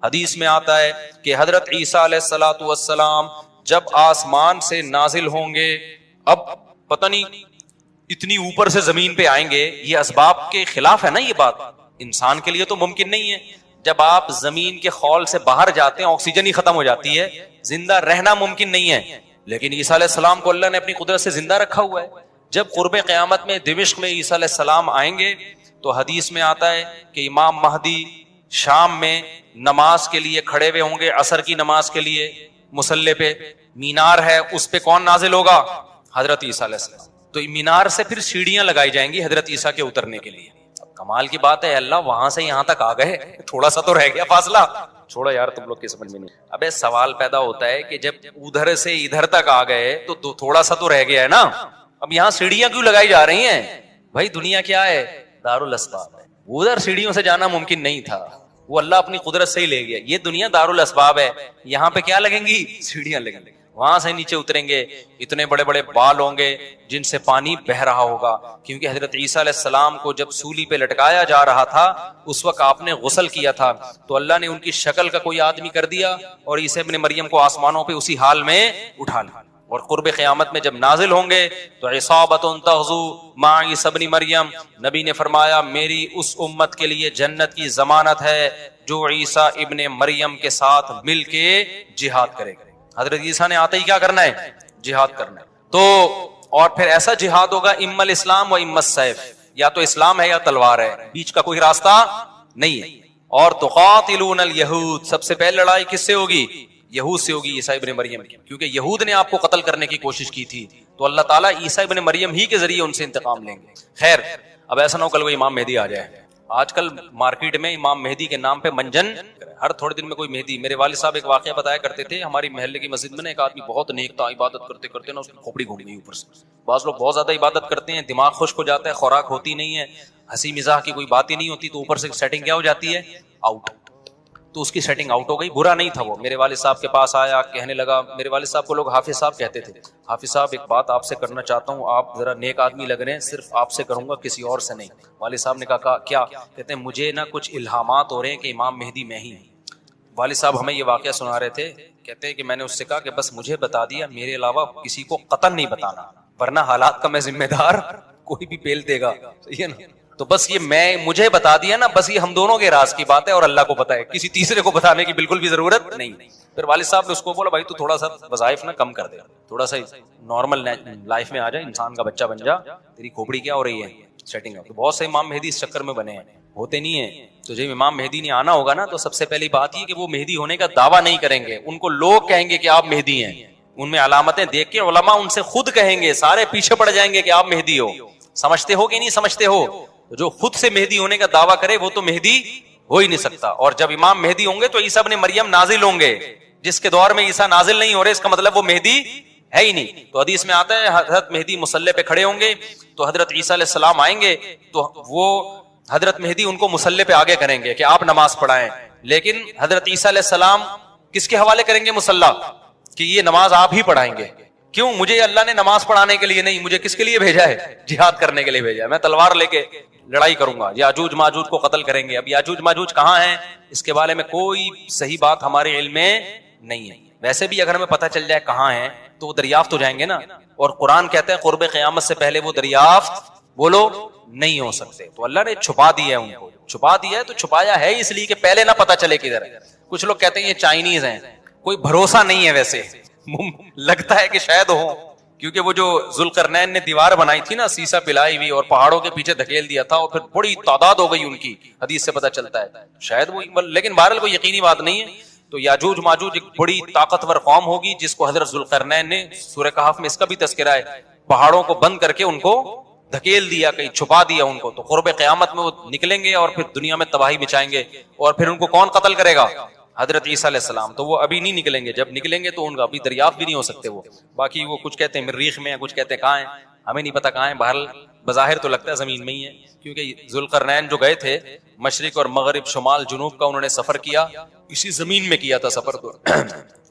حدیث میں آتا ہے کہ حضرت عیسیٰ علیہ الصلوۃ والسلام جب آسمان سے نازل ہوں گے، اب پتہ نہیں اتنی اوپر سے زمین پہ آئیں گے، یہ اسباب کے خلاف ہے نا، یہ بات انسان کے لیے تو ممکن نہیں ہے. جب آپ زمین کے خول سے باہر جاتے ہیں آکسیجن ہی ختم ہو جاتی ہے، زندہ رہنا ممکن نہیں ہے. لیکن عیسیٰ علیہ السلام کو اللہ نے اپنی قدرت سے زندہ رکھا ہوا ہے. جب قرب قیامت میں دمشق میں عیسیٰ علیہ السلام آئیں گے تو حدیث میں آتا ہے کہ امام مہدی شام میں نماز کے لیے کھڑے ہوئے ہوں گے، عصر کی نماز کے لیے مصلی پہ. مینار ہے، اس پہ کون نازل ہوگا؟ حضرت عیسیٰ علیہ السلام. تو مینار سے پھر سیڑھیاں لگائی جائیں گی حضرت عیسیٰ کے اترنے کے لیے. کمال کی بات ہے، اللہ وہاں سے یہاں تک آ گئے، تھوڑا سا تو رہ گیا فاصلہ. چھوڑا یار، تم لوگ کی سمجھ میں نہیں. ابے سوال پیدا ہوتا ہے کہ جب ادھر سے ادھر تک آ گئے تو تھوڑا سا تو رہ گیا ہے نا. اب یہاں سیڑھیاں کیوں لگائی جا رہی ہیں؟ بھائی دنیا کیا ہے؟ دارالاسباب ہے. ادھر سیڑھیوں سے جانا ممکن نہیں تھا، وہ اللہ اپنی قدرت سے ہی لے گیا. یہ دنیا دارالاسباب ہے، یہاں پہ کیا لگیں گی؟ سیڑھیاں لگیں گی. وہاں سے نیچے اتریں گے، اتنے بڑے بڑے بال ہوں گے جن سے پانی بہ رہا ہوگا. کیونکہ حضرت عیسیٰ علیہ السلام کو جب سولی پہ لٹکایا جا رہا تھا اس وقت آپ نے غسل کیا تھا، تو اللہ نے ان کی شکل کا کوئی آدمی کر دیا اور عیسیٰ ابن مریم کو آسمانوں پہ اسی حال میں اٹھا لیا. اور قرب قیامت میں جب نازل ہوں گے تو عصابۃ تغزو مع عیسیٰ ابن مریم، نبی نے فرمایا میری اس امت کے لیے جنت کی ضمانت ہے جو عیسیٰ ابن مریم کے ساتھ مل کے جہاد کرے گا. حضرت عیسیٰ نے آتے ہی کیا کرنا ہے؟ جہاد کرنا ہے. تو اور پھر ایسا جہاد ہوگا اما الاسلام و اما السیف، یا تو اسلام ہے یا تلوار ہے، بیچ کا کوئی راستہ نہیں ہے. اور تقاتلون الیہود، سب سے پہلے لڑائی کس سے ہوگی؟ یہود سے ہوگی، عیسیٰ ابن مریم کی. کیونکہ یہود نے آپ کو قتل کرنے کی کوشش کی تھی تو اللہ تعالیٰ عیسیٰ ابن مریم ہی کے ذریعے ان سے انتقام لیں گے. خیر، اب ایسا نہ ہو کل وہ امام مہدی آ جائے. آج کل مارکیٹ میں امام مہدی کے نام پہ منجن، ہر تھوڑے دن میں کوئی مہدی. میرے والد صاحب ایک واقعہ بتایا کرتے تھے، ہماری محلے کی مسجد میں نا ایک آدمی بہت نیک تھا، عبادت کرتے کرتے نا اس کی کھوپڑی گھوم گئی اوپر سے. بعض لوگ بہت زیادہ عبادت کرتے ہیں، دماغ خشک ہو جاتا ہے، خوراک ہوتی نہیں ہے، ہنسی مزاح کی کوئی بات ہی نہیں ہوتی، تو اوپر سے سیٹنگ کیا ہو جاتی ہے؟ آؤٹ. تو اس کی سیٹنگ آؤٹ ہو گئی. برا نہیں تھا وہ، میرے والد صاحب کے پاس آیا، کہنے لگا، میرے والد صاحب کو لوگ حافظ صاحب کہتے تھے، حافظ صاحب ایک بات آپ سے کرنا چاہتا ہوں، آپ ذرا نیک آدمی لگ رہے ہیں، صرف آپ سے کروں گا، کسی اور سے نہیں. والد صاحب نے کہا کیا؟ کہتے ہیں مجھے نا کچھ الہامات ہو رہے ہیں کہ امام مہدی میں ہی ہوں. والد صاحب ہمیں یہ واقعہ سنا رہے تھے، کہتے ہیں کہ میں نے اس سے کہا کہ بس مجھے بتا دیا، میرے علاوہ کسی کو قطعاً نہیں بتانا، ورنہ حالات کا میں ذمہ دار، کوئی بھی پیل دے گا. صحیح ہے نا؟ تو بس یہ مجھے بتا دیا نا، بس یہ ہم دونوں کے راز کی بات ہے اور اللہ کو پتا ہے، کسی تیسرے کو بتانے کی بالکل بھی ضرورت نہیں. پھر والد صاحب نے اس کو بولا بھائی تو تھوڑا سا وظائف نا کم کر دے، تھوڑا سا نارمل لائف میں آ جائے، انسان کا بچہ بن جا، تیری کھوپڑی کیا ہو رہی ہے سیٹنگ. تو بہت سے امام مہدی اس چکر میں بنے ہیں، ہوتے نہیں ہیں. تو جب امام مہدی نے آنا ہوگا نا تو سب سے پہلی بات یہ کہ وہ مہدی ہونے کا دعویٰ نہیں کریں گے، ان کو لوگ کہیں گے کہ آپ مہدی ہیں. ان میں علامتیں دیکھ کے علماء ان سے خود کہیں گے، سارے پیچھے پڑ جائیں گے کہ آپ مہدی ہو. سمجھتے ہو کہ نہیں سمجھتے ہو؟ جو خود سے مہدی ہونے کا دعویٰ کرے وہ تو مہدی ہو ہی نہیں سکتا. اور جب امام مہدی ہوں گے تو عیسیٰ ابن مریم نازل ہوں گے. جس کے دور میں عیسیٰ نازل نہیں ہو رہے اس کا مطلب وہ مہدی ہے ہی نہیں. تو حدیث میں آتا ہے حضرت مہدی مصلی پہ کھڑے ہوں گے تو حضرت عیسیٰ علیہ السلام آئیں گے تو وہ حضرت مہدی ان کو مصلی پہ آگے کریں گے کہ آپ نماز پڑھائیں. لیکن حضرت عیسیٰ علیہ السلام کس کے حوالے کریں گے مصلی؟ کہ یہ نماز آپ ہی پڑھائیں گے. کیوں؟ مجھے اللہ نے نماز پڑھانے کے لیے نہیں، مجھے کس کے لیے بھیجا ہے؟ جہاد کرنے کے لیے بھیجا ہے. میں تلوار لے کے لڑائی کروں گا، یاجوج ماجوج کو قتل کریں گے. اب یاجوج ماجوج کہاں ہیں اس کے بارے میں کوئی صحیح بات ہمارے علم میں نہیں ہے. ویسے بھی اگر ہمیں پتہ چل جائے کہاں ہیں تو وہ دریافت ہو جائیں گے نا. اور قرآن کہتا ہے قرب قیامت سے پہلے وہ دریافت بولو نہیں ہو سکتے. تو اللہ نے چھپا دیا ہے، ان کو چھپا دیا ہے. تو چھپایا ہے اس لیے کہ پہلے نہ پتہ چلے کدھر ہے. کچھ لوگ کہتے ہیں یہ چائنیز ہیں، کوئی بھروسہ نہیں ہے، ویسے لگتا ہے کہ شاید ہو، کیونکہ وہ جو ذوالقرنین نے دیوار بنائی تھی نا، سیسا پلائی ہوئی اور پہاڑوں کے پیچھے دھکیل دیا تھا اور پھر بڑی تعداد ہو گئی ان کی، حدیث سے پتہ چلتا ہے شاید وہ، لیکن بہرحال کوئی یقینی بات نہیں ہے. تو یاجوج ماجوج ایک بڑی طاقتور قوم ہوگی جس کو حضرت ذوالقرنین نے سورہ کہف میں اس کا بھی تذکرہ ہے، پہاڑوں کو بند کر کے ان کو دھکیل دیا، کہیں چھپا دیا ان کو. تو قرب قیامت میں وہ نکلیں گے اور پھر دنیا میں تباہی مچائیں گے. اور پھر ان کو کون قتل کرے گا؟ حضرت عیسیٰ علیہ السلام. تو وہ ابھی نہیں نکلیں گے، جب نکلیں گے تو ان کا ابھی دریافت بھی نہیں ہو سکتے وہ. باقی وہ کچھ کہتے ہیں مریخ میں ہیں، کچھ کہتے ہیں کہاں ہیں، ہمیں نہیں پتا کہاں ہیں. بہرحال بظاہر تو لگتا ہے زمین میں ہی ہے، کیونکہ ذوالقرنین جو گئے تھے مشرق اور مغرب شمال جنوب کا انہوں نے سفر کیا، اسی زمین میں کیا تھا سفر. تو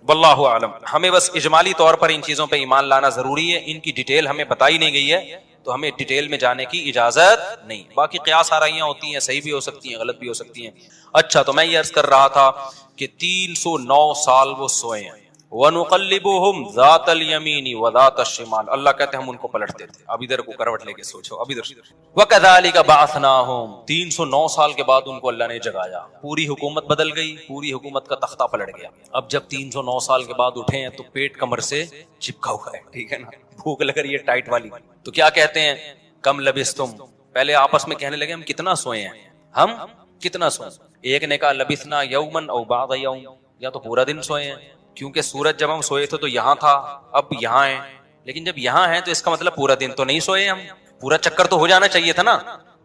واللہ اعلم. ہمیں بس اجمالی طور پر ان چیزوں پہ ایمان لانا ضروری ہے. ان کی ڈیٹیل ہمیں بتائی نہیں گئی ہے تو ہمیں ڈیٹیل میں جانے کی اجازت نہیں. باقی قیاس آرائیاں ہوتی ہیں، صحیح بھی ہو سکتی ہیں، غلط بھی ہو سکتی ہیں. اچھا، تو میں یہ عرض کر رہا تھا کہ 309 سال وہ سوئے ہیں. وَنُقَلِّبُهُمْ ذَاتَ الْيَمِينِ وَذَاتَ الشِّمَالِ, اللہ کہتے ہیں ہم ان کو پلٹتے تھے, اب ادھر کو کروٹ لے کے سوچو, اب ادھر. وَكَذَلِكَ بَعَثْنَاهُمْ, 309 سال کے بعد ان کو اللہ نے جگایا, پوری حکومت بدل گئی, پوری حکومت کا تختہ پلٹ گیا. اب جب 309 سال کے بعد اٹھے ہیں تو پیٹ کمر سے چپکا ہوا ہے, ٹھیک ہے نا, بھوک لگ رہی ہے ٹائٹ والی. تو کیا کہتے ہیں, کم لبثتم, پہلے آپس میں کہنے لگے ہم کتنا سوئے ہیں, ہم کتنا سوئے. ایک نے کہا لبثنا یوما او بعض یوم, یا تو پورا دن سوئے ہیں, کیونکہ سورج جب ہم سوئے تھے تو یہاں تھا, اب یہاں ہے, لیکن جب یہاں ہے تو اس کا مطلب پورا دن تو نہیں سوئے ہم, پورا چکر تو ہو جانا چاہیے تھا نا.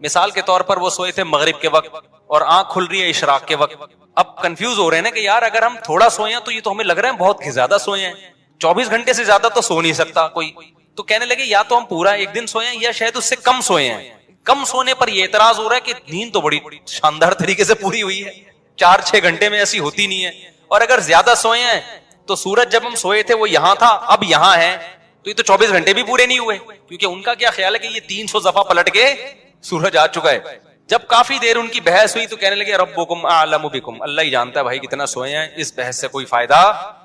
مثال کے طور پر وہ سوئے تھے مغرب کے وقت اور آنکھ کھل رہی ہے اشراق کے وقت. اب کنفیوز ہو رہے ہیں نا کہ یار اگر ہم تھوڑا سوئے ہیں تو یہ تو ہمیں لگ رہا ہے بہت زیادہ سوئے ہیں, 24 گھنٹے سے زیادہ تو سو نہیں سکتا کوئی. تو کہنے لگے یا تو ہم پورا ایک دن سوئے ہیں یا شاید اس سے کم سوئے ہیں. کم سونے پر یہ اعتراض ہو رہا ہے کہ نیند تو بڑی شاندار طریقے سے پوری ہوئی ہے, 4-6 گھنٹے میں ایسی ہوتی نہیں ہے. اور اگر زیادہ سوئے ہیں تو سورج جب ہم سوئے تھے وہ یہاں تھا, اب یہاں ہے, تو یہ تو 24 گھنٹے بھی پورے نہیں ہوئے, کیونکہ ان کا کیا خیال ہے کہ یہ 300 دفعہ پلٹ کے سورج آ چکا ہے. جب کافی دیر ان کی بحث ہوئی تو کہنے لگے ربکم اعلم بکم, اللہ ہی جانتا ہے بھائی کتنا سوئے ہیں, اس بحث سے کوئی فائدہ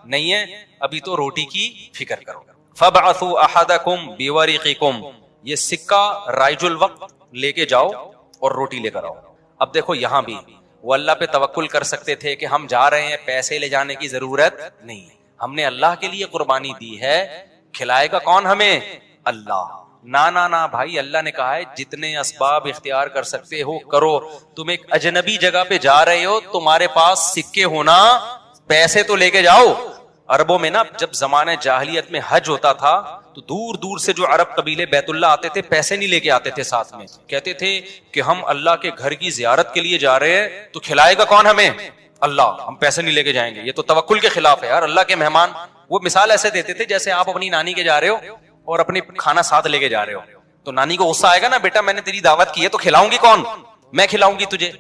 نہیں ہے, ابھی تو روٹی کی فکر کرو. فبعثوا احدکم بورقکم, یہ سکہ رائج الوقت لے کے جاؤ اور روٹی لے کر آؤ. اب دیکھو یہاں بھی وہ اللہ پہ توکل کر سکتے تھے کہ ہم جا رہے ہیں, پیسے لے جانے کی ضرورت نہیں, ہم نے اللہ کے لیے قربانی دی ہے, کھلائے گا کون ہمیں, اللہ. نا بھائی, اللہ نے کہا ہے جتنے اسباب اختیار کر سکتے ہو کرو. تم ایک اجنبی جگہ پہ جا رہے ہو, تمہارے پاس سکے ہونا, پیسے تو لے کے جاؤ. عربوں میں نا جب زمانہ جاہلیت میں حج ہوتا تھا تو دور دور سے جو عرب قبیلے بیت اللہ آتے تھے پیسے نہیں لے کے آتے تھے ساتھ میں, کہتے تھے کہ ہم اللہ کے گھر کی زیارت کے لیے جا رہے ہیں, تو کھلائے گا کون ہمیں, اللہ, ہم پیسے نہیں لے کے جائیں گے. یہ تو توکل کے خلاف ہے یار, اللہ کے مہمان. وہ مثال ایسے دیتے تھے جیسے آپ اپنی نانی کے جا رہے ہو اور اپنے کھانا ساتھ لے کے جا رہے ہو, تو نانی کو غصہ آئے گا نا, بیٹا میں نے تیری دعوت کی ہے تو کھلاؤں گی کون, میں کھلاؤں گی تجھے,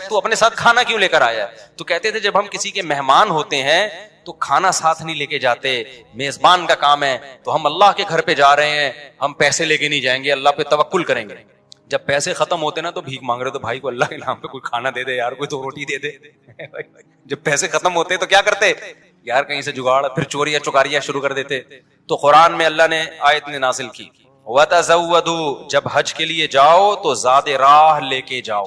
تو اپنے ساتھ کھانا کیوں لے کر آیا. تو کہتے تھے جب ہم کسی کے مہمان ہوتے ہیں تو کھانا ساتھ نہیں لے کے جاتے, میزبان کا کام ہے, تو ہم اللہ کے گھر پہ جا رہے ہیں, ہم پیسے لے کے نہیں جائیں گے, اللہ پہ توکل کریں گے. جب پیسے ختم ہوتے نا تو بھیک مانگ رہے, تو بھائی کو اللہ کے نام پہ کوئی کھانا دے دے یار, کوئی تو روٹی دے دے. جب پیسے ختم ہوتے تو کیا کرتے یار, کہیں سے جگاڑ, پھر چوریاں چکاریاں شروع کر دیتے. تو قرآن میں اللہ نے آیت نے نازل کی, وَتَزَوَّدُوا, جب حج کے لیے جاؤ تو زاد راہ لے کے جاؤ,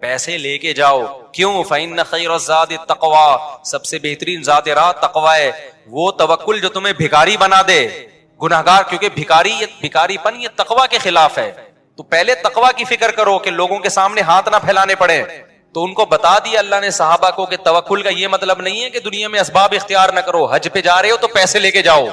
پیسے لے کے جاؤ. کیوں, فَإِنَّ خَيْرَ الزَّادِ التَّقْوَىٰ, سب سے بہترین ذات راہ تقوی ہے. وہ توکل جو تمہیں بھکاری بنا دے, گناہگار, کیونکہ بھکاری پن یہ تقوی کے خلاف ہے. تو پہلے تقوی کی فکر کرو کہ لوگوں کے سامنے ہاتھ نہ پھیلانے پڑے. تو ان کو بتا دیا اللہ نے صحابہ کو کہ توکل کا یہ مطلب نہیں ہے کہ دنیا میں اسباب اختیار نہ کرو, حج پہ جا رہے ہو تو پیسے لے کے جاؤ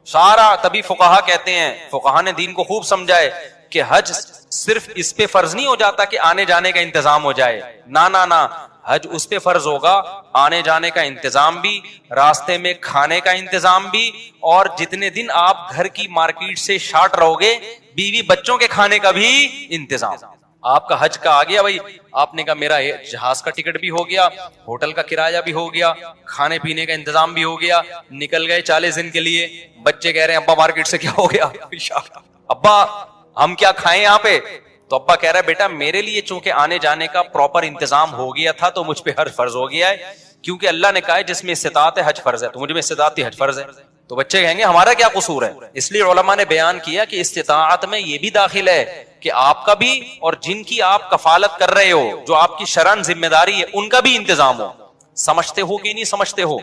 سارا. تبھی فقہا کہتے ہیں, فقہا نے دین کو خوب سمجھائے کہ حج صرف اس پہ فرض نہیں ہو جاتا کہ آنے جانے کا انتظام ہو جائے, نہ, حج اس پہ فرض ہوگا آنے جانے کا انتظام بھی, راستے میں کھانے کا انتظام بھی, اور جتنے دن آپ گھر کی مارکیٹ سے شارٹ رہو گے بیوی بچوں کے کھانے کا بھی انتظام. آپ کا حج کا آ گیا بھائی, آپ نے کہا میرا جہاز کا ٹکٹ بھی ہو گیا, ہوٹل کا کرایہ بھی ہو گیا, کھانے پینے کا انتظام بھی ہو گیا, نکل گئے 40 دن کے لیے. بچے کہہ رہے ہیں ابا مارکیٹ سے کیا ہو گیا, ابا ہم کیا کھائیں یہاں پہ. تو ابا کہہ رہا ہے بیٹا میرے لیے چونکہ آنے جانے کا پراپر انتظام ہو گیا تھا تو مجھ پہ حج فرض ہو گیا ہے, کیونکہ اللہ نے کہا ہے جس میں استطاعت ہے حج فرض ہے, تو مجھ میں استطاعت تھی حج فرض ہے. تو بچے کہیں گے ہمارا کیا قصور ہے. اس لیے علماء نے بیان کیا کہ استطاعت میں یہ بھی داخل ہے کہ آپ کا بھی اور جن کی آپ کفالت کر رہے ہو, جو آپ کی شرعن ذمہ داری ہے, ان کا بھی انتظام ہو. سمجھتے ہو کہ نہیں سمجھتے ہو.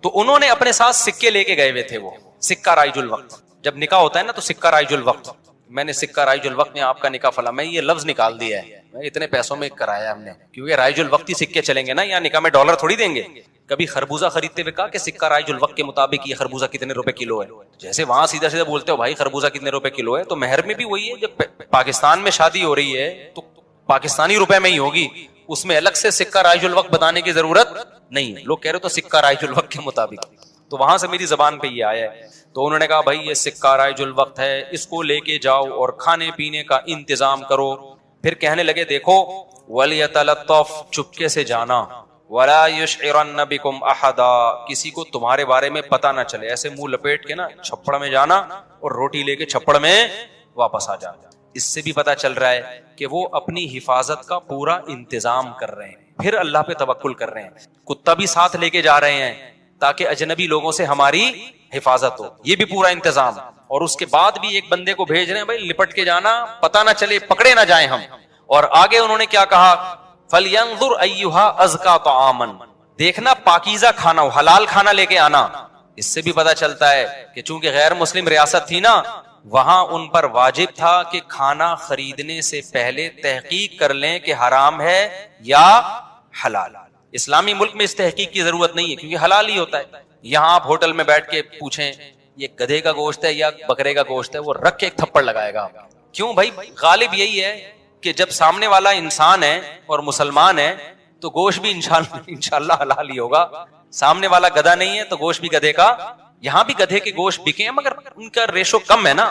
تو انہوں نے اپنے ساتھ سکے لے کے گئے ہوئے تھے, وہ سکہ رائج الوقت. جب نکاح ہوتا ہے نا تو سکہ رائج الوقت, میں نے سکہ رائج الوقت میں آپ کا نکاح فلاں, میں یہ لفظ نکال دیا ہے, میں اتنے پیسوں میں کرایا ہم نے, کیونکہ رائج الوقت ہی سکے چلیں گے نا, یا نکاح میں ڈالر تھوڑی دیں گے. کبھی خربوزہ خریدتے ہوئے کہا کہ سکہ رائج الوقت کے مطابق یہ خربوزہ کتنے روپے کلو ہے, جیسے وہاں سیدھا سیدھا بولتے ہو بھائی خربوزہ کتنے روپے کلو ہے, تو مہر میں بھی وہی ہے. جب پاکستان میں شادی ہو رہی ہے تو پاکستانی روپے میں ہی ہوگی, اس میں الگ سے سکہ رائج الوقت بتانے کی ضرورت نہیں ہے. لوگ کہہ رہے تو سکہ رائج الوقت کے مطابق, تو وہاں سے میری زبان پہ یہ آیا ہے. تو انہوں نے کہا بھائی یہ سکہ رائج الوقت ہے, اس کو لے کے جاؤ اور کھانے پینے کا انتظام کرو. پھر کہنے لگے دیکھو وَلْيَتَلَطَّفْ, چپکے سے جانا, وَلَا يُشْعِرَنَّ بِكُمْ أَحَدًا, کسی کو تمہارے بارے میں پتہ نہ چلے. ایسے منہ لپیٹ کے نا چھپڑ میں جانا اور روٹی لے کے چھپڑ میں واپس آ جانا. اس سے بھی پتہ چل رہا ہے کہ وہ اپنی حفاظت کا پورا انتظام کر رہے ہیں, پھر اللہ پہ توکل کر رہے ہیں. کتا بھی ساتھ لے کے جا رہے ہیں تاکہ اجنبی لوگوں سے ہماری حفاظت ہو, یہ بھی پورا انتظام. اور اس کے بعد بھی ایک بندے کو بھیج رہے ہیں, بھائی لپٹ کے جانا, پتہ نہ چلے پکڑے نہ جائیں ہم. اور آگے انہوں نے کیا کہا, فَلْيَنظُرْ أَيُّهَا أَزْكَىٰ طَعَامًا, دیکھنا پاکیزہ کھانا ہو, حلال کھانا لے کے آنا. اس سے بھی پتا چلتا ہے کہ چونکہ غیر مسلم ریاست تھی نا, وہاں ان پر واجب تھا کہ کھانا خریدنے سے پہلے تحقیق کر لیں کہ حرام ہے یا حلال. اسلامی ملک میں اس تحقیق کی ضرورت نہیں ہے کیونکہ حلال ہی ہوتا ہے. یہاں آپ ہوٹل میں بیٹھ کے پوچھیں یہ گدھے کا گوشت ہے یا بکرے کا گوشت ہے, وہ رکھ کے ایک تھپڑ لگائے گا. کیوں بھائی, غالب یہی ہے کہ جب سامنے والا انسان ہے اور مسلمان ہے تو گوشت بھی انشاءاللہ حلال ہی ہوگا. سامنے والا گدھا نہیں ہے تو گوشت بھی گدھے کا. یہاں بھی گدھے کے گوشت بکے ہیں مگر ان کا ریشو کم ہے نا,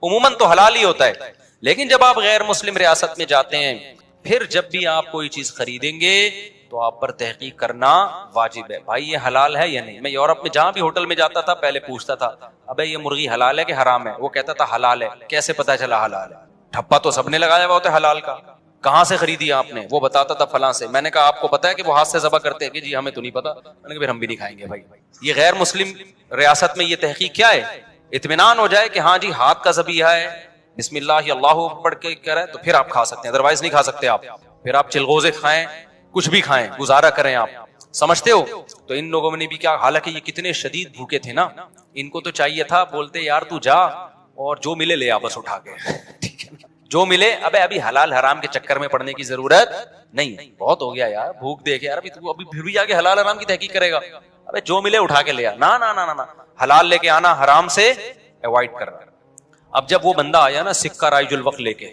عموماً تو حلال ہی ہوتا ہے. لیکن جب آپ غیر مسلم ریاست میں جاتے ہیں, پھر جب بھی آپ کوئی چیز خریدیں گے تو آپ پر تحقیق کرنا واجب ہے, بھائی یہ حلال ہے یا نہیں. میں یورپ میں جہاں بھی ہوٹل میں جاتا تھا پہلے پوچھتا تھا, ابے یہ مرغی حلال ہے کہ حرام ہے؟ وہ کہتا تھا حلال ہے. کیسے پتا چلا حلال ہے؟ ٹھپا تو سب نے لگایا ہوا ہوتا ہے حلال کا. کہاں سے خریدی آپ نے؟ وہ بتاتا تھا فلاں سے. میں نے کہا آپ کو پتا ہے کہ وہ ہاتھ سے ذبح کرتے ہیں؟ کہ جی ہمیں تو نہیں پتا. میں نے کہا پھر ہم بھی نہیں کھائیں گے بھائی. یہ غیر مسلم ریاست میں یہ تحقیق کیا ہے؟ اطمینان ہو جائے کہ ہاں جی ہاتھ کا ذبیحہ ہے, بسم اللہ اللہ پڑھ کے کرے تو پھر آپ کھا سکتے ہیں, ادروائز نہیں کھا سکتے آپ. پھر آپ چلغوزے کھائیں, کچھ بھی کھائیں, گزارا کریں آپ. سمجھتے ہو؟ تو ان لوگوں نے بھی کیا, حالانکہ یہ کتنے شدید بھوکے تھے نا, ان کو تو چاہیے تھا, بولتے یار تو جا اور جو ملے لے آ بس اٹھا کے, ٹھیک ہے جو ملے. ابھی حلال حرام کے چکر میں پڑنے کی ضرورت نہیں, بہت ہو گیا یار بھوک دیکھ یار. ابھی پھر بھی آگے حلال حرام کی تحقیق کرے گا؟ ابے جو ملے اٹھا کے لے آ. نا حلال لے کے آنا, حرام سے ایوائڈ کرنا. اب جب وہ بندہ آیا نا سکہ رائج الوقت لے کے,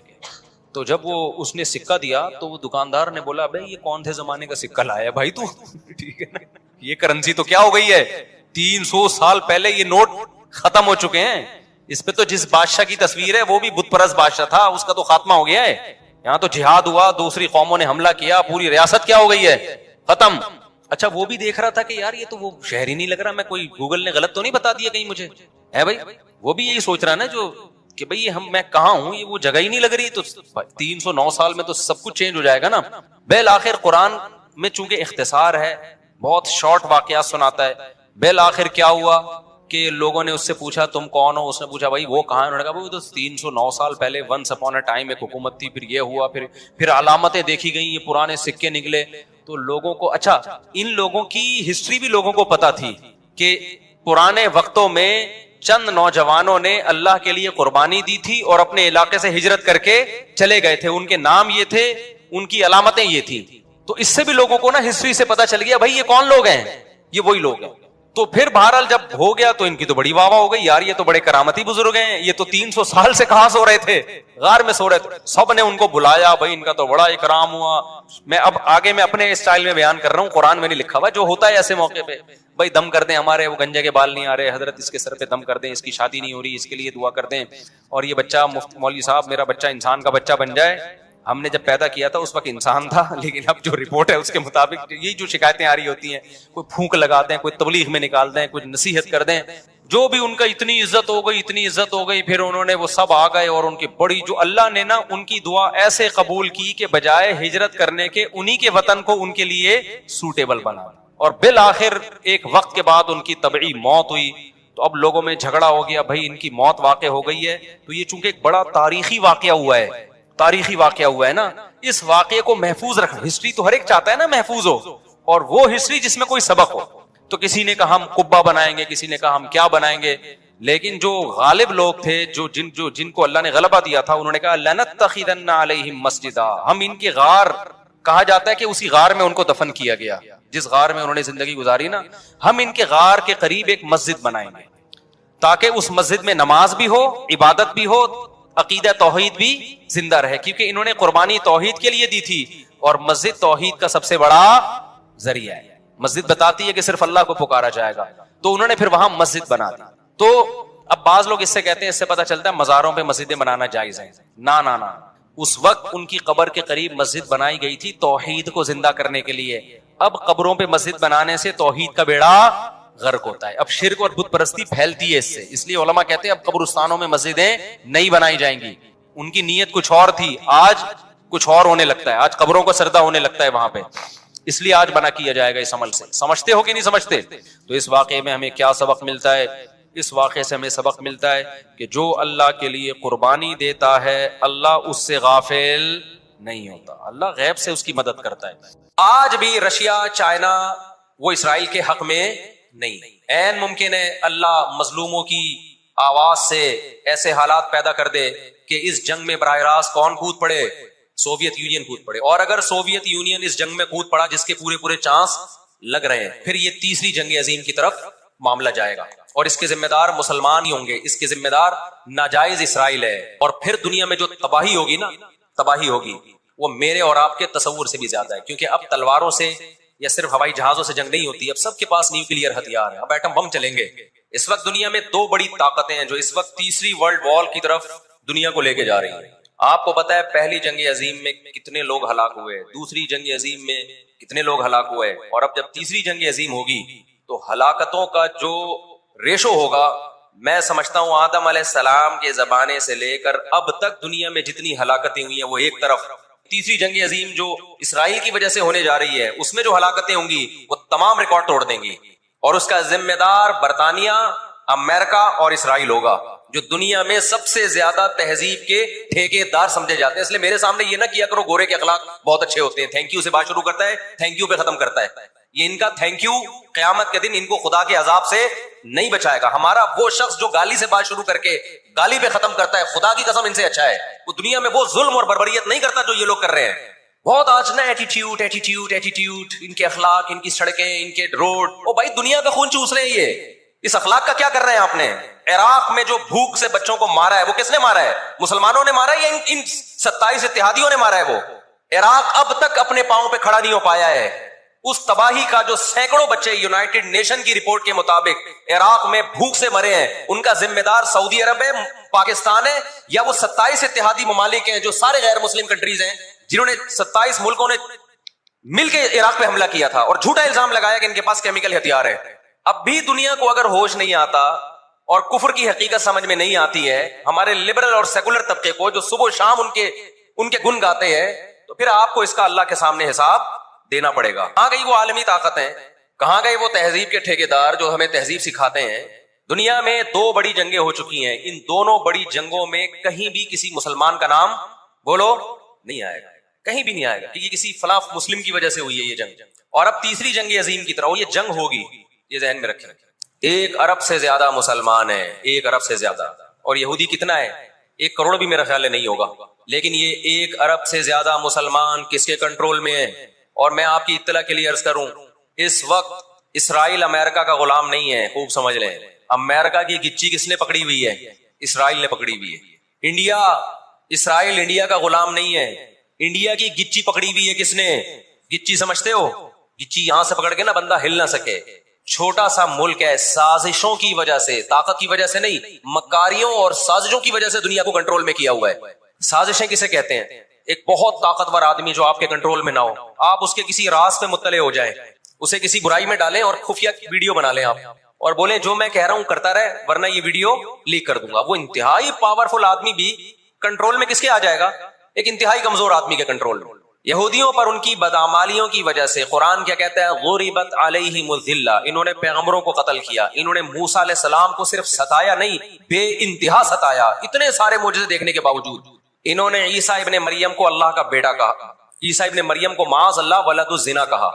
تو جب وہ اس نے سکہ دیا تو وہ دکاندار نے بولا بھائی یہ کون سے زمانے کا سکہ لایا ہے بھائی تو, ٹھیک ہے نا, یہ کرنسی تو کیا ہو گئی ہے, 300 سال پہلے یہ نوٹ ختم ہو چکے ہیں. اس پہ تو جس بادشاہ کی تصویر ہے وہ بھی بت پرست بادشاہ تھا, اس کا تو خاتمہ ہو گیا ہے. یہاں تو جہاد ہوا, دوسری قوموں نے حملہ کیا, پوری ریاست کیا ہو گئی ہے, ختم. اچھا وہ بھی دیکھ رہا تھا کہ یار یہ تو وہ شہر ہی نہیں لگ رہا, میں کوئی گوگل نے غلط تو نہیں بتا دیا کہیں مجھے ہے بھائی. وہ بھی یہی سوچ رہا نا جو کہ بھئی میں کہاں ہوں, یہ وہ جگہ ہی نہیں لگ رہی. تو 309 سال میں تو سب کچھ چینج ہو جائے گا نا. بالآخر قرآن میں چونکہ اختصار ہے, بہت شارٹ واقعات سناتا ہے. بالآخر کیا ہوا کہ لوگوں نے اس سے پوچھا تم کون ہو؟ اس نے پوچھا بھائی وہ کہاں ہے؟ انہوں نے کہا وہ تو 309 سال پہلے ونس اپون اے ٹائم ایک حکومت تھی, پھر یہ ہوا, پھر علامتیں دیکھی گئیں, یہ پرانے سکے نکلے. تو لوگوں کو, اچھا ان لوگوں کی ہسٹری بھی لوگوں کو پتا تھی کہ پرانے وقتوں میں چند نوجوانوں نے اللہ کے لیے قربانی دی تھی اور اپنے علاقے سے ہجرت کر کے چلے گئے تھے. ان کے نام یہ تھے, ان کی علامتیں یہ تھی. تو اس سے بھی لوگوں کو نا ہسٹری سے پتا چل گیا بھائی یہ کون لوگ ہیں, یہ وہی لوگ ہیں. تو پھر بہرحال جب ہو گیا تو ان کی تو بڑی واہ واہ ہو گئی, یار یہ تو بڑے کرامتی بزرگ ہیں, یہ تو 300 سال سے کہاں سو رہے تھے, غار میں سو رہے تھے. سب نے ان کو بلایا, بھائی ان کا تو بڑا اکرام ہوا. میں اب آگے میں اپنے اسٹائل میں بیان کر رہا ہوں, قرآن میں نہیں لکھا ہوا, جو ہوتا ہے ایسے موقع پہ بھائی دم کر دیں, ہمارے وہ گنجے کے بال نہیں آ رہے, حضرت اس کے سر پہ دم کر دیں, اس کی شادی نہیں ہو رہی, اس کے لیے دعا کر دیں, اور یہ بچہ مولوی صاحب میرا بچہ انسان کا بچہ بن جائے. ہم نے جب پیدا کیا تھا اس وقت انسان تھا, لیکن اب جو رپورٹ ہے اس کے مطابق یہی جو شکایتیں آ رہی ہوتی ہیں, کوئی پھونک لگا دیں, کوئی تبلیغ میں نکال دیں, کوئی نصیحت کر دیں, جو بھی ان کا اتنی عزت ہو گئی, اتنی عزت ہو گئی. پھر انہوں نے وہ سب آ گئے اور ان کی بڑی, جو اللہ نے نا ان کی دعا ایسے قبول کی کہ بجائے ہجرت کرنے کے انہی کے وطن کو ان کے لیے سوٹیبل بنا. اور بالآخر ایک وقت کے بعد ان کی طبعی موت ہوئی. تو اب لوگوں میں جھگڑا ہو گیا, بھائی ان کی موت واقع ہو گئی ہے. تو یہ چونکہ ایک بڑا تاریخی واقعہ ہوا ہے, تاریخی واقعہ ہوا ہے نا, اس واقعے کو محفوظ رکھنا. ہسٹری تو ہر ایک چاہتا ہے نا محفوظ ہو, اور وہ ہسٹری جس میں کوئی سبق ہو. تو کسی نے کہا ہم قبہ بنائیں گے, کسی نے کہا ہم کیا بنائیں گے. لیکن جو غالب لوگ تھے, جن کو اللہ نے غلبہ دیا تھا, انہوں نے کہا لنتخذن علیہم مسجدا, ہم ان کے غار, کہا جاتا ہے کہ اسی غار میں ان کو دفن کیا گیا, جس غار میں انہوں نے زندگی گزاری نا, ہم ان کے غار کے قریب ایک مسجد بنائیں گے تاکہ اس مسجد میں نماز بھی ہو, عبادت بھی ہو, عقیدہ توحید بھی زندہ رہے. کیونکہ انہوں نے قربانی توحید کے لیے دی تھی, اور مسجد توحید کا سب سے بڑا ذریعہ ہے. مسجد بتاتی ہے کہ صرف اللہ کو پکارا جائے گا, تو انہوں نے پھر وہاں مسجد بنا دی. تو اب بعض لوگ اس سے کہتے ہیں, اس سے پتہ چلتا ہے مزاروں پہ مسجدیں بنانا جائز ہے. نہ, اس وقت ان کی قبر کے قریب مسجد بنائی گئی تھی توحید کو زندہ کرنے کے لیے. اب قبروں پہ مسجد بنانے سے توحید کا بیڑا غرق ہوتا ہے. اب شرک اور بت پرستی پھیلتی ہے اس سے, اس لیے علماء کہتے ہیں اب قبرستانوں میں مسجدیں نہیں بنائی جائیں گی. ان کی نیت کچھ اور تھی, آج کچھ اور ہونے لگتا ہے, آج قبروں کو سردہ ہونے لگتا ہے وہاں پہ. اس لیے آج بنا کیا جائے گا اس عمل سے. سمجھتے ہو کہ نہیں سمجھتے؟ تو اس واقعے میں ہمیں کیا سبق ملتا ہے؟ اس واقعے سے ہمیں سبق ملتا ہے کہ جو اللہ کے لیے قربانی دیتا ہے اللہ اس سے غافل نہیں ہوتا, اللہ غیب سے اس کی مدد کرتا ہے. آج بھی رشیا, چائنا وہ اسرائیل کے حق میں نہیں. عین ممکن ہے اللہ مظلوموں کی آواز سے ایسے حالات پیدا کر دے کہ اس جنگ میں براہ راست کون کود پڑے؟ سوویت یونین کود پڑے. اور اگر سوویت یونین اس جنگ میں کود پڑا جس کے پورے چانس لگ رہے ہیں, پھر یہ تیسری جنگ عظیم کی طرف معاملہ جائے گا اور اس کے ذمہ دار مسلمان ہی ہوں گے, اس کے ذمہ دار ناجائز اسرائیل ہے. اور پھر دنیا میں جو تباہی ہوگی نا, تباہی ہوگی وہ میرے اور آپ کے تصور سے بھی زیادہ ہے, کیونکہ اب تلواروں سے یا صرف ہوائی جہازوں سے جنگ نہیں ہوتی, اب سب کے پاس نیوکلیئر ہتھیار ہے, اب ایٹم بم چلیں گے. اس وقت دنیا میں دو بڑی طاقتیں ہیں جو اس وقت تیسری ورلڈ وار کی طرف دنیا کو لے کے جا رہی ہیں. آپ کو پتا ہے پہلی جنگ عظیم میں کتنے لوگ ہلاک ہوئے, دوسری جنگ عظیم میں کتنے لوگ ہلاک ہوئے, اور اب جب تیسری جنگ عظیم ہوگی تو ہلاکتوں کا جو ریشو ہوگا, میں سمجھتا ہوں آدم علیہ السلام کے زمانے سے لے کر اب تک دنیا میں جتنی ہلاکتیں ہوئی ہیں وہ ایک طرف, تیسری جنگ عظیم جو اسرائیل کی وجہ سے ہونے جا رہی ہے اس میں جو ہلاکتیں ہوں گی وہ تمام ریکارڈ توڑ دیں گی, اور اس کا ذمہ دار برطانیہ, امریکہ اور اسرائیل ہوگا, جو دنیا میں سب سے زیادہ تہذیب کے ٹھیکے دار سمجھے جاتے ہیں. اس لیے میرے سامنے یہ نہ کیا کرو گورے کے اخلاق بہت اچھے ہوتے ہیں, تھینک یو سے بات شروع کرتا ہے, تھینک یو پہ ختم کرتا ہے. یہ ان کا تھینک یو قیامت کے دن ان کو خدا کے عذاب سے نہیں بچائے گا. ہمارا وہ شخص جو گالی سے بات شروع کر کے گالی پہ ختم کرتا ہے, خدا کی قسم ان سے اچھا ہے. وہ دنیا میں وہ ظلم اور بربریت نہیں کرتا جو یہ لوگ کر رہے ہیں. بہت آج نا ایٹیٹیوڈ, ان کے اخلاق, ان کی سڑکیں, ان کے روڈ, او بھائی دنیا کا خون چوس رہے ہیں یہ. اس اخلاق کا کیا کر رہے ہیں آپ نے؟ عراق میں جو بھوک سے بچوں کو مارا ہے وہ کس نے مارا ہے؟ مسلمانوں نے مارا ہے یا ان 27 اتحادیوں نے مارا ہے؟ وہ عراق اب تک اپنے پاؤں پہ کھڑا نہیں ہو پایا ہے. اس تباہی کا جو سینکڑوں بچے یونائٹڈ نیشن کی رپورٹ کے مطابق عراق میں بھوک سے مرے ہیں, ان کا ذمہ دار سعودی عرب ہے, پاکستان ہے, یا وہ 27 اتحادی ممالک ہیں جو سارے غیر مسلم کنٹریز ہیں جنہوں نے 27 ملکوں نے مل کے عراق پہ حملہ کیا تھا اور جھوٹا الزام لگایا کہ ان کے پاس کیمیکل ہتھیار ہے. اب بھی دنیا کو اگر ہوش نہیں آتا اور کفر کی حقیقت سمجھ میں نہیں آتی ہے, ہمارے لبرل اور سیکولر طبقے کو جو صبح و شام ان کے گن گاتے ہیں, تو پھر آپ کو اس کا اللہ کے سامنے حساب دینا پڑے گا. کہاں گئی وہ عالمی طاقتیں, کہاں گئے وہ تہذیب کے ٹھیکیدار جو ہمیں تہذیب سکھاتے ہیں؟ دنیا میں 2 بڑی جنگیں ہو چکی ہیں, ان دونوں بڑی جنگوں میں کہیں بھی کسی مسلمان کا نام بولو نہیں آئے گا, کہیں بھی نہیں آئے گا کہ یہ کسی فلاں مسلم کی وجہ سے ہوئی ہے یہ جنگ. اور اب تیسری جنگ عظیم کی طرح یہ جنگ ہوگی, یہ ذہن میں رکھیں. 1 ارب سے زیادہ مسلمان ہیں, 1 ارب سے زیادہ, اور یہودی کتنا ہے؟ 1 کروڑ بھی میرا خیال ہے نہیں ہوگا, لیکن یہ 1 ارب سے زیادہ مسلمان کس کے کنٹرول میں ہیں؟ اور میں آپ کی اطلاع کے لیے عرض کروں, اس وقت اسرائیل امریکہ کا غلام نہیں ہے, خوب سمجھ لیں. امریکہ کی گچی کس نے پکڑی ہوئی ہے؟ اسرائیل نے پکڑی ہوئی ہے. اسرائیل انڈیا کا غلام نہیں ہے, انڈیا کی گچی پکڑی ہوئی ہے کس نے؟ گچی سمجھتے ہو؟ گچی یہاں سے پکڑ کے نا بندہ ہل نہ سکے. چھوٹا سا ملک ہے, سازشوں کی وجہ سے, طاقت کی وجہ سے نہیں, مکاریوں اور سازشوں کی وجہ سے دنیا کو کنٹرول میں کیا ہوا ہے. سازشیں کسے کہتے ہیں؟ ایک بہت طاقتور آدمی جو آپ کے کنٹرول میں نہ ہو, آپ اس کے کسی راز پہ مطلع ہو جائیں, اسے کسی برائی میں ڈالیں اور خفیہ ویڈیو بنا لیں آپ, اور بولیں جو میں کہہ رہا ہوں کرتا رہے ورنہ یہ ویڈیو لیک کر دوں گا. وہ انتہائی پاورفل آدمی بھی کنٹرول میں کس کے آ جائے گا؟ ایک انتہائی کمزور آدمی کے کنٹرول میں. یہودیوں پر ان کی بدعمالیوں کی وجہ سے قرآن کیا کہتا ہے؟ غربت علیہم الذلہ, انہوں نے پیغمبروں کو قتل کیا, انہوں نے موسیٰ علیہ السلام کو صرف ستایا نہیں, بے انتہا ستایا. اتنے سارے معجزے دیکھنے کے باوجود انہوں نے عیسیٰ ابن مریم کو اللہ کا بیٹا کہا, عیسیٰ ابن مریم کو معاذ اللہ ولد الزنا کہا,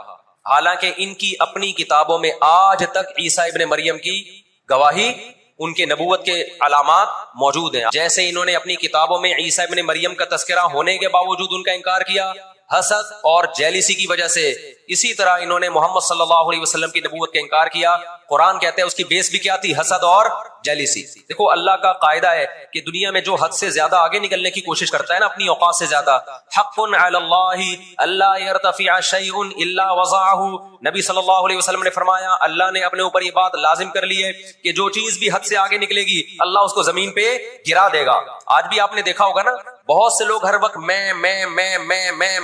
حالانکہ ان کی اپنی کتابوں میں آج تک عیسیٰ ابن مریم کی گواہی, ان کے نبوت کے علامات موجود ہیں. جیسے انہوں نے اپنی کتابوں میں عیسیٰ ابن مریم کا تذکرہ ہونے کے باوجود ان کا انکار کیا حسد اور جیلیسی کی وجہ سے, اسی طرح انہوں نے محمد صلی اللہ علیہ وسلم کی نبوت کا انکار کیا. قرآن کہتے ہیں اس کی بیس بھی کیا تھی؟ حسد اور جیلیسی. دیکھو اللہ کا قاعدہ ہے کہ دنیا میں جو حد سے زیادہ آگے نکلنے کی کوشش کرتا ہے نا اپنی اوقات سے زیادہ, حق علی اللہ الا یرتفع شیء الا وضعه, نبی صلی اللہ علیہ وسلم نے فرمایا اللہ نے اپنے اوپر یہ بات لازم کر لی ہے کہ جو چیز بھی حد سے آگے نکلے گی اللہ اس کو زمین پہ گرا دے گا. آج بھی آپ نے دیکھا ہوگا نا بہت سے لوگ ہر وقت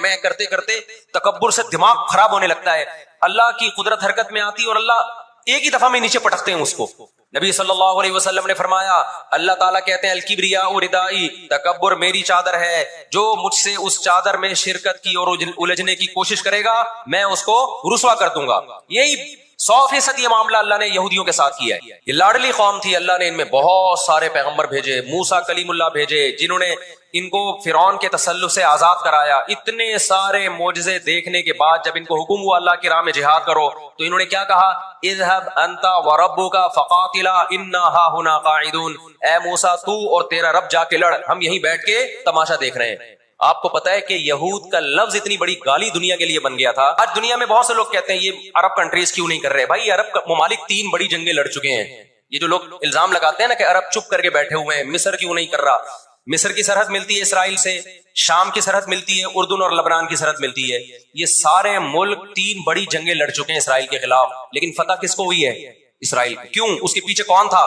میں کرتے کرتے تکبر سے دماغ خراب ہونے لگتا ہے. اللہ کی قدرت حرکت میں آتی اور اللہ ایک ہی دفعہ میں نیچے پٹکتے ہیں اس کو. نبی صلی اللہ علیہ وسلم نے فرمایا اللہ تعالیٰ کہتے ہیں الکبریاء ردائی، تکبر میری چادر ہے، جو مجھ سے اس چادر میں شرکت کی اور الجھنے کی کوشش کرے گا میں اس کو رسوا کر دوں گا. یہی 100% یہ معاملہ اللہ نے یہودیوں کے ساتھ کیا ہے. یہ لاڈلی قوم تھی، اللہ نے ان میں بہت سارے پیغمبر بھیجے، موسیٰ کلیم اللہ بھیجے جنہوں نے ان کو فرعون کے تسلط سے آزاد کرایا. اتنے سارے معجزے دیکھنے کے بعد جب ان کو حکم ہوا اللہ کی راہ میں جہاد کرو تو انہوں نے کیا کہا؟ اذهب انت وربک فقاتلا انا ہاہنا قاعدون. اے موسیٰ تو اور تیرا رب جا کے لڑ، ہم یہیں بیٹھ کے تماشا دیکھ رہے ہیں. آپ کو پتا ہے کہ یہود کا لفظ اتنی بڑی گالی دنیا کے لیے بن گیا تھا. آج دنیا میں بہت سے لوگ کہتے ہیں یہ عرب کنٹریز کیوں نہیں کر رہے. بھائی عرب ممالک 3 بڑی جنگیں لڑ چکے ہیں. یہ جو لوگ الزام لگاتے ہیں نا کہ عرب چپ کر کے بیٹھے ہوئے ہیں، مصر کیوں نہیں کر رہا. مصر کی سرحد ملتی ہے اسرائیل سے، شام کی سرحد ملتی ہے، اردن اور لبنان کی سرحد ملتی ہے. یہ سارے ملک 3 بڑی جنگیں لڑ چکے ہیں اسرائیل کے خلاف، لیکن فتح کس کو ہوئی ہے؟ اسرائیل. کیوں؟ اس کے پیچھے کون تھا؟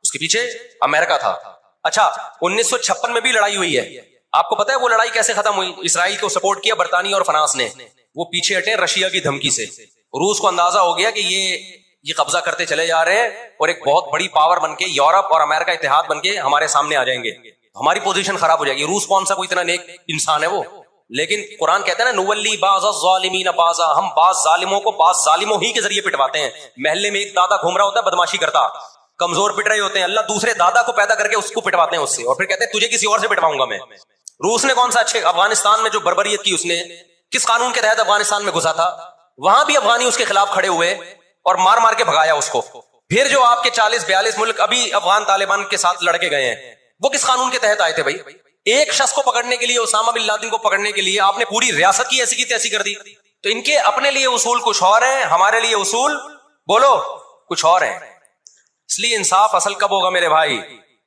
اس کے پیچھے امریکہ تھا. اچھا 1956 میں بھی لڑائی ہوئی ہے. آپ کو پتا ہے وہ لڑائی کیسے ختم ہوئی؟ اسرائیل کو سپورٹ کیا برطانیہ اور فرانس نے. وہ پیچھے ہٹے رشیا کی دھمکی سے. روس کو اندازہ ہو گیا کہ یہ قبضہ کرتے چلے جا رہے ہیں اور ایک بہت بڑی پاور بن کے یورپ اور امریکہ اتحاد بن کے ہمارے سامنے آ جائیں گے، ہماری پوزیشن خراب ہو جائے گی. روس کون سا کوئی اتنا نیک انسان ہے وہ؟ لیکن قرآن کہتا ہے نا نولی بعض الظالمین بعضا، ہم بعض ظالموں کو بعض ظالموں ہی کے ذریعے پٹواتے ہیں. محلے میں ایک دادا گھوم رہا ہوتا ہے بدماشی کرتا، کمزور پٹ رہے ہوتے ہیں، اللہ دوسرے دادا کو پیدا کر کے اس کو پٹواتے ہیں اس سے، اور پھر کہتے ہیں تجھے کسی اور سے پٹواؤں گا میں. روس نے کون سا اچھے افغانستان میں جو بربریت کی اس نے کس قانون کے تحت افغانستان میں گھسا تھا؟ وہاں بھی افغانی اس کے خلاف کھڑے ہوئے اور مار مار کے بھگایا اس کو. پھر جو آپ کے 40-42 ملک ابھی افغان طالبان کے ساتھ لڑ کے گئے ہیں وہ کس قانون کے تحت آئے تھے بھائی؟ ایک شخص کو پکڑنے کے لیے، اسامہ بن لادن کو پکڑنے کے لیے آپ نے پوری ریاست کی ایسی کی تیسی کر دی. تو ان کے اپنے لیے اصول کچھ اور ہیں، ہمارے لیے اصول بولو کچھ اور ہیں. اس لیے انصاف اصل کب ہوگا میرے بھائی؟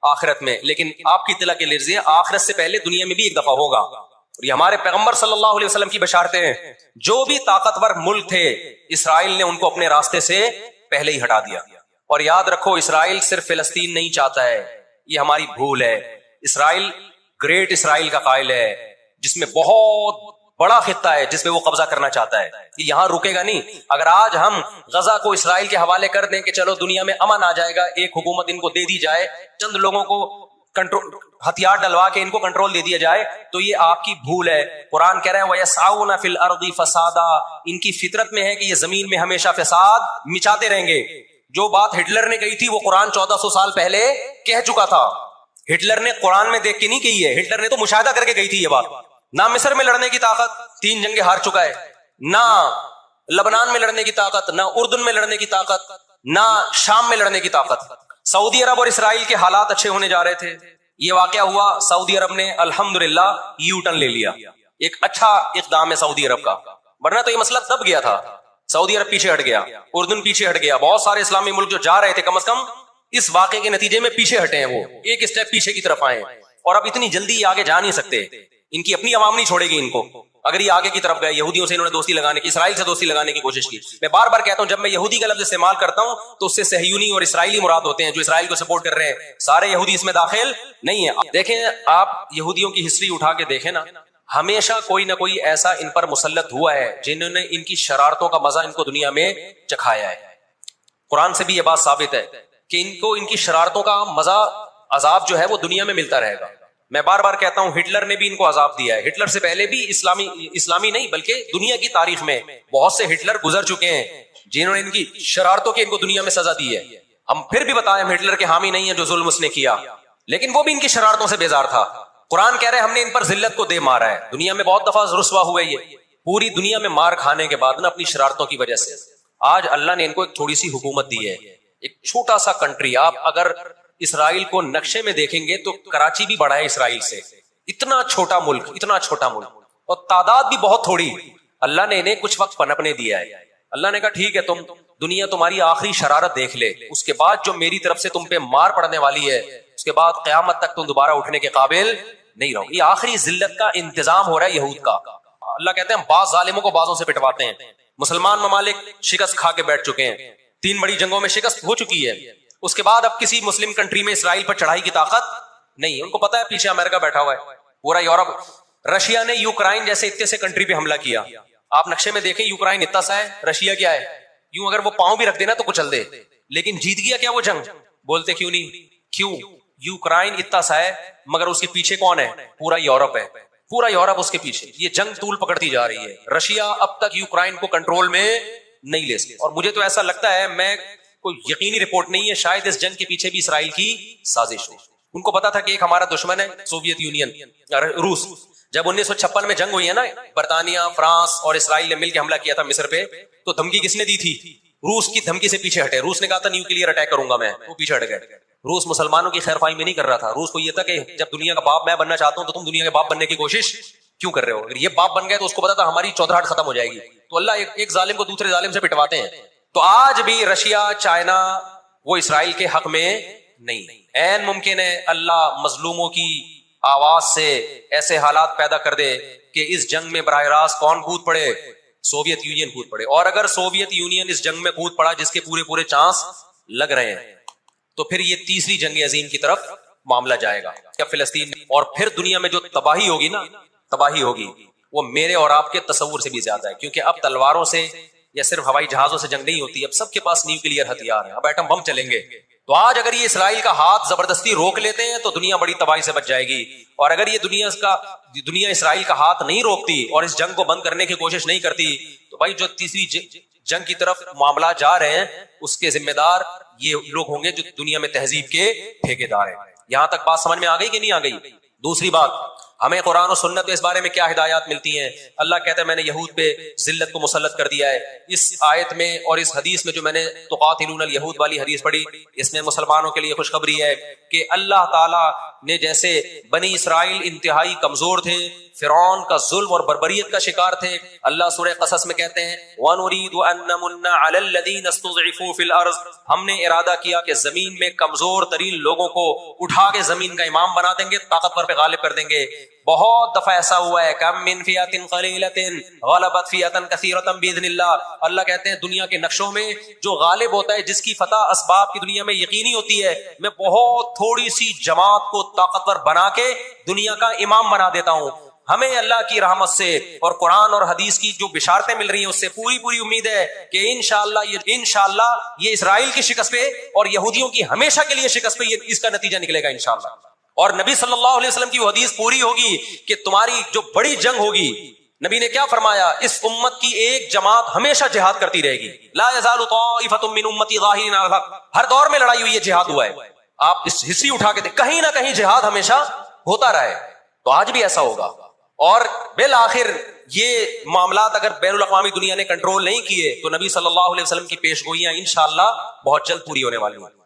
آخرت میں. لیکن آپ کی اطلاع کے لیے آخرت سے پہلے دنیا میں بھی ایک دفعہ ہوگا، اور یہ ہمارے پیغمبر صلی اللہ علیہ وسلم کی بشارتیں ہیں. جو بھی طاقتور ملک تھے اسرائیل نے ان کو اپنے راستے سے پہلے ہی ہٹا دیا. اور یاد رکھو اسرائیل صرف فلسطین نہیں چاہتا ہے، یہ ہماری بھول ہے. اسرائیل گریٹ اسرائیل کا قائل ہے جس میں بہت بڑا خطہ ہے جس پہ وہ قبضہ کرنا چاہتا ہے. یہ یہاں رکے گا نہیں. اگر آج ہم غزہ کو اسرائیل کے حوالے کر دیں کہ چلو دنیا میں امن آ جائے گا، ایک حکومت ان کو دے دی جائے، چند لوگوں کو کنٹرول ہتھیار ڈلوا کے ان کو کنٹرول دے دیا جائے، تو یہ آپ کی بھول ہے. قرآن کہہ رہے ہیں وَيَسْعَوْنَ فِي الْأَرْضِ فَسَادًا، ان کی فطرت میں ہے کہ یہ زمین میں ہمیشہ فساد مچاتے رہیں گے. جو بات ہٹلر نے کہی تھی وہ قرآن 1400 سال پہلے کہہ چکا تھا. ہٹلر نے قرآن میں دیکھ کے نہیں کہی ہے، ہٹلر نے تو مشاہدہ کر کے کہی تھی یہ بات. نہ مصر میں لڑنے کی طاقت، 3 جنگیں ہار چکا ہے، نہ لبنان میں لڑنے کی طاقت، نہ اردن میں لڑنے کی طاقت، نہ شام میں لڑنے کی طاقت. سعودی عرب اور اسرائیل کے حالات اچھے ہونے جا رہے تھے، یہ واقعہ ہوا، سعودی عرب نے الحمدللہ یو ٹرن لے لیا. ایک اچھا اقدام ہے سعودی عرب کا، ورنہ تو یہ مسئلہ دب گیا تھا. سعودی عرب پیچھے ہٹ گیا، اردن پیچھے ہٹ گیا، بہت سارے اسلامی ملک جو جا رہے تھے کم از کم اس واقعے کے نتیجے میں پیچھے ہٹے ہیں، وہ ایک اسٹیپ پیچھے کی طرف آئے. اور اب اتنی جلدی یہ آگے جا نہیں سکتے، ان کی اپنی عوام نہیں چھوڑے گی ان کو. اگر یہ آگے کی طرف گئے، یہودیوں سے انہوں نے دوستی لگانے کی، اسرائیل سے دوستی لگانے کی کوشش کی. میں بار بار کہتا ہوں جب میں یہودی کا لفظ استعمال کرتا ہوں تو اس سے صہیونی اور اسرائیلی مراد ہوتے ہیں جو اسرائیل کو سپورٹ کر رہے ہیں. سارے یہودی اس میں داخل نہیں ہے. دیکھیں آپ یہودیوں کی ہسٹری اٹھا کے دیکھیں نا، ہمیشہ کوئی نہ کوئی ایسا ان پر مسلط ہوا ہے جنہوں نے ان کی شرارتوں کا مزہ ان کو دنیا میں چکھایا ہے. قرآن سے بھی یہ بات ثابت ہے کہ ان کو ان کی شرارتوں کا مزہ، عذاب جو ہے وہ دنیا میں ملتا رہے گا. میں بار بار کہتا ہوں ہٹلر نے بھی ان کو عذاب دیا ہے. ہٹلر سے پہلے بھی اسلامی نہیں بلکہ دنیا کی تاریخ میں بہت سے ہٹلر گزر چکے ہیں جنہوں نے ان کی شرارتوں کی ان کو دنیا میں سزا دی ہے. ہم پھر بھی بتائیں ہم ہٹلر کے حامی نہیں ہیں جو ظلم اس نے کیا، لیکن وہ بھی ان کی شرارتوں سے بیزار تھا. قرآن کہہ رہے ہم نے ان پر ذلت کو دے مارا ہے. دنیا میں بہت دفعہ رسوا ہوئے، یہ پوری دنیا میں مار کھانے کے بعد نا اپنی شرارتوں کی وجہ سے آج اللہ نے ان کو ایک تھوڑی سی حکومت دی ہے، ایک چھوٹا سا کنٹری. آپ اگر اسرائیل کو نقشے میں دیکھیں گے تو کراچی بھی بڑا ہے اسرائیل سے. اتنا چھوٹا ملک، اتنا چھوٹا ملک، اور تعداد بھی بہت تھوڑی. اللہ نے انہیں کچھ وقت پنپنے دیا ہے. اللہ نے کہا ٹھیک ہے تم دنیا تمہاری آخری شرارت دیکھ لے، اس کے بعد جو میری طرف سے تم پہ مار پڑنے والی ہے اس کے بعد قیامت تک تم دوبارہ اٹھنے کے قابل نہیں رہو. یہ آخری ذلت کا انتظام ہو رہا ہے یہود کا. اللہ کہتے ہیں ہم بعض ظالموں کو بعضوں سے پٹواتے ہیں. مسلمان ممالک شکست کھا کے بیٹھ چکے ہیں، 3 بڑی جنگوں میں شکست ہو چکی ہے. اس کے بعد اب کسی مسلم کنٹری میں اسرائیل پر چڑھائی کی طاقت نہیں. ان کو پتا ہے پیچھے امریکہ بیٹھا ہوا ہے، پورا یورپ. رشیا نے یوکرائن جیسے اتنے سے کنٹری پہ حملہ کیا. آپ نقشے میں دیکھیں یوکرائن اتنا سا ہے، رشیا کیا ہے؟ یوں اگر وہ پاؤں بھی رکھ دینا تو کچل دے. لیکن جیت گیا کیا وہ جنگ؟ بولتے کیوں نہیں؟ کیوں؟ یوکرائن اتنا سا ہے مگر اس کے پیچھے کون ہے؟ پورا یورپ ہے, پورا یورپ اس کے پیچھے. یہ جنگ طول پکڑتی جا رہی ہے. رشیا اب تک یوکرائن کو کنٹرول میں نہیں لے سکے, اور مجھے تو ایسا لگتا ہے, میں کوئی یقینی رپورٹ نہیں ہے, شاید اس جنگ کے پیچھے بھی اسرائیل کی سازش ہو. ان کو پتا تھا کہ ایک ہمارا دشمن ہے سوویت یونین, روس. جب 1956 میں جنگ ہوئی ہے نا, برطانیہ, فرانس اور اسرائیل نے مل کے حملہ کیا تھا مصر پہ, تو دھمکی کس نے دی تھی؟ روس کی دھمکی سے پیچھے ہٹے. روس نے کہا تھا نیوکلیئر اٹیک کروں گا میں, وہ پیچھے ہٹ گئے. روس مسلمانوں کی خیر خواہی میں نہیں کر رہا تھا. روس کو یہ تھا کہ جب دنیا کا باپ میں بننا چاہتا ہوں تو تم دنیا کے باپ بننے کی کوشش کیوں کر رہے ہو؟ اگر یہ باپ بن گئے تو اس کو پتا تھا ہماری چودراہٹ ختم ہو جائے گی. تو اللہ ایک ظالم کو دوسرے ظالم سے پٹواتے ہیں. تو آج بھی رشیا, چائنا, وہ اسرائیل کے حق میں نہیں. عین ممکن ہے اللہ مظلوموں کی آواز سے ایسے حالات پیدا کر دے کہ اس جنگ میں براہ راست کون کود پڑے؟ سوویت یونین کود پڑے. اور اگر سوویت یونین اس جنگ میں کود پڑا جس کے پورے چانس لگ رہے ہیں, تو پھر یہ تیسری جنگ عظیم کی طرف معاملہ جائے گا کیا فلسطین. اور پھر دنیا میں جو تباہی ہوگی نا, تباہی ہوگی وہ میرے اور آپ کے تصور سے بھی زیادہ ہے. کیونکہ اب تلواروں سے یا صرف ہوائی جہازوں سے جنگ نہیں ہوتی, اب سب کے پاس نیوکلیئر ہتھیار ہیں, اب ایٹم بم چلیں گے. تو آج اگر یہ اسرائیل کا ہاتھ زبردستی روک لیتے ہیں تو دنیا بڑی تباہی سے بچ جائے گی. اور اگر یہ دنیا اسرائیل کا ہاتھ نہیں روکتی اور اس جنگ کو بند کرنے کی کوشش نہیں کرتی, تو بھائی جو تیسری جنگ کی طرف معاملات جا رہے ہیں اس کے ذمہ دار یہ لوگ ہوں گے جو دنیا میں تہذیب کے ٹھیکیدار ہیں. یہاں تک بات سمجھ میں آ گئی کہ نہیں آ گئی؟ دوسری بات, ہمیں قرآن و سنت اس بارے میں کیا ہدایات ملتی ہیں؟ اللہ کہتا ہے میں نے یہود پہ ذلت کو مسلط کر دیا ہے. اس آیت میں اور اس حدیث میں جو میں نے تقاتلون الیہود والی حدیث پڑھی, اس میں مسلمانوں کے لیے خوشخبری ہے کہ اللہ تعالیٰ نے جیسے بنی اسرائیل انتہائی کمزور تھے, فرعون کا ظلم اور بربریت کا شکار تھے, اللہ سورہ قصص میں کہتے ہیں وَنُرِيدُ أَن نَّمُنَّ عَلَى الَّذِينَ اسْتُضْعِفُوا فِي الْأَرْضِ, ہم نے ارادہ کیا کہ زمین میں کمزور ترین لوگوں کو اٹھا کے زمین کا امام بنا دیں گے, طاقتور پہ غالب کر دیں گے. بہت دفعہ ایسا ہوا ہے, کم من فئۃ قلیلۃ غلبت فئۃ کثیرۃ باذن اللہ. اللہ کہتے ہیں دنیا کے نقشوں میں جو غالب ہوتا ہے, جس کی فتح اسباب کی دنیا میں یقینی ہوتی ہے, میں بہت تھوڑی سی جماعت کو طاقتور بنا کے دنیا کا امام بنا دیتا ہوں. ہمیں اللہ کی رحمت سے اور قرآن اور حدیث کی جو بشارتیں مل رہی ہیں اس سے پوری امید ہے کہ انشاءاللہ یہ اسرائیل کی شکست پہ اور یہودیوں کی ہمیشہ کے لیے شکست پہ اس کا نتیجہ نکلے گا انشاءاللہ. اور نبی صلی اللہ علیہ وسلم کی وہ حدیث پوری ہوگی کہ تمہاری جو بڑی جنگ ہوگی, نبی نے کیا فرمایا, اس امت کی ایک جماعت ہمیشہ جہاد کرتی رہے گی. لا یزال طائفۃ من امتی ظاہرین علی الحق, ہر دور میں لڑائی ہوئی ہے, جہاد ہوا ہے. آپ اس ہسٹری اٹھا کے دیکھ, کہیں نہ کہیں جہاد ہمیشہ ہوتا رہے. تو آج بھی ایسا ہوگا. اور بالآخر یہ معاملات اگر بین الاقوامی دنیا نے کنٹرول نہیں کیے تو نبی صلی اللہ علیہ وسلم کی پیش گوئیاں انشاءاللہ بہت جلد پوری ہونے والی ہیں.